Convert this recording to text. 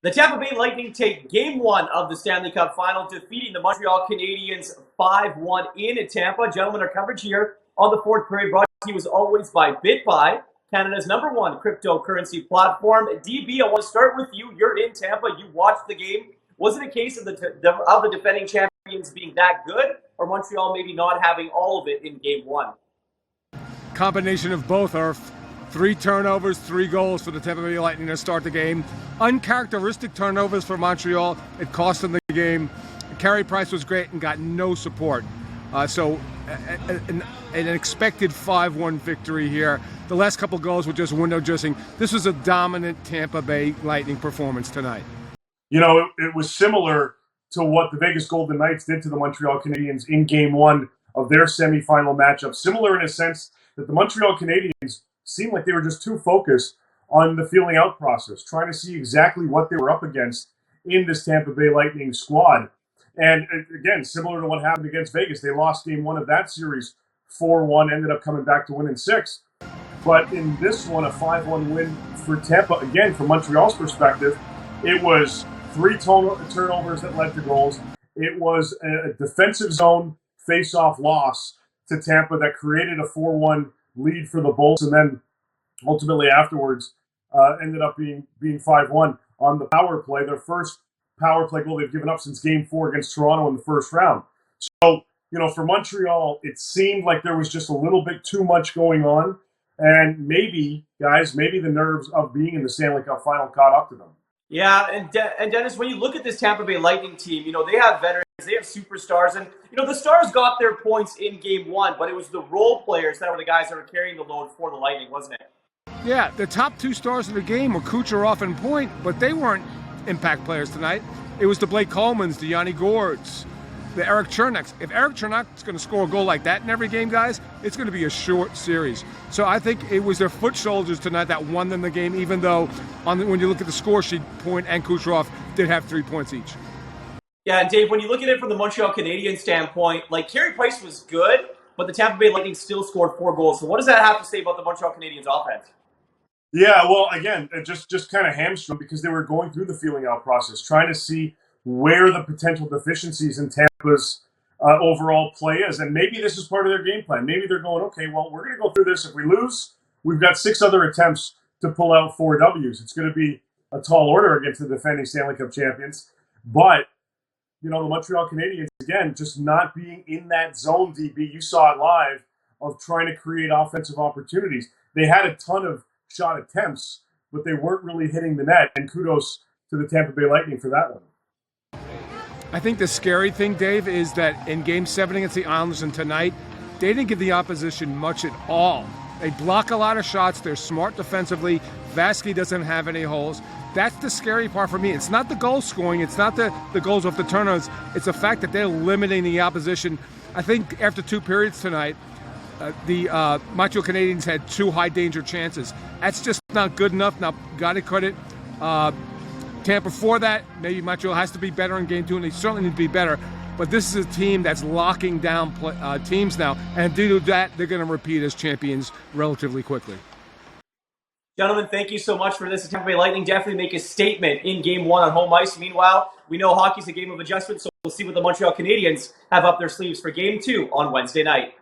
The Tampa Bay Lightning take Game 1 of the Stanley Cup Final, defeating the Montreal Canadiens 5-1 in Tampa. Gentlemen, our coverage here on the fourth period brought to you as always by Bitbuy, Canada's #1 cryptocurrency platform. DB, I want to start with you. You're in Tampa. You watched the game. Was it a case of the defending champions being that good, or Montreal maybe not having all of it in Game 1? Combination of both. Are 3 turnovers, 3 goals for the Tampa Bay Lightning to start the game. Uncharacteristic turnovers for Montreal. It cost them the game. Carey Price was great and got no support. So an expected 5-1 victory here. The last couple goals were just window dressing. This was a dominant Tampa Bay Lightning performance tonight. You know, it was similar to what the Vegas Golden Knights did to the Montreal Canadiens in Game 1 of their semifinal matchup. Similar in a sense that the Montreal Canadiens seemed like they were just too focused on the feeling out process, trying to see exactly what they were up against in this Tampa Bay Lightning squad. And again, similar to what happened against Vegas, they lost Game 1 of that series 4-1, ended up coming back to win in 6. But in this one, a 5-1 win for Tampa, again, from Montreal's perspective, it was 3 turnovers that led to goals. It was a defensive zone face-off loss to Tampa that created a 4-1 lead for the Bolts, and then ultimately afterwards ended up being 5-1 on the power play. Their first power play goal they've given up since Game 4 against Toronto in the first round. So, you know, for Montreal, it seemed like there was just a little bit too much going on, and maybe, guys, maybe the nerves of being in the Stanley Cup Final caught up to them. Yeah, and Dennis, when you look at this Tampa Bay Lightning team, you know, they have veterans, they have superstars, and, you know, the stars got their points in Game 1, but it was the role players that were the guys that were carrying the load for the Lightning, wasn't it? Yeah, the top 2 stars of the game were Kucherov and Point, but they weren't impact players tonight. It was the Blake Colemans, the Yanni Gourds, the Eric Chernaks. If Eric Chernak's going to score a goal like that in every game, guys, it's going to be a short series. So I think it was their foot soldiers tonight that won them the game, even though when you look at the score sheet, Point and Kucherov did have 3 points each. Yeah, and Dave, when you look at it from the Montreal Canadiens standpoint, like, Carey Price was good, but the Tampa Bay Lightning still scored 4 goals. So what does that have to say about the Montreal Canadiens offense? Yeah, well, again, it just kind of hamstrung because they were going through the feeling out process, trying to see where the potential deficiencies in Tampa's overall play is. And maybe this is part of their game plan. Maybe they're going, okay, well, we're going to go through this. If we lose, we've got 6 other attempts to pull out 4 Ws. It's going to be a tall order against the defending Stanley Cup champions. But, you know, the Montreal Canadiens, again, just not being in that zone, DB, you saw it live, of trying to create offensive opportunities. They had a ton of shot attempts, but they weren't really hitting the net. And kudos to the Tampa Bay Lightning for that one. I think the scary thing, Dave, is that in Game 7 against the Islanders and tonight, they didn't give the opposition much at all. They block a lot of shots. They're smart defensively. Vasquez doesn't have any holes. That's the scary part for me. It's not the goal scoring. It's not the goals off the turnovers. It's the fact that they're limiting the opposition. I think after 2 periods tonight, the Montreal Canadiens had 2 high-danger chances. That's just not good enough. Now, got to credit Tampa for that. Maybe Montreal has to be better in Game 2, and they certainly need to be better. But this is a team that's locking down teams now, and due to that, they're going to repeat as champions relatively quickly. Gentlemen, thank you so much for this. The Tampa Bay Lightning definitely make a statement in Game 1 on home ice. Meanwhile, we know hockey's a game of adjustment, so we'll see what the Montreal Canadiens have up their sleeves for Game 2 on Wednesday night.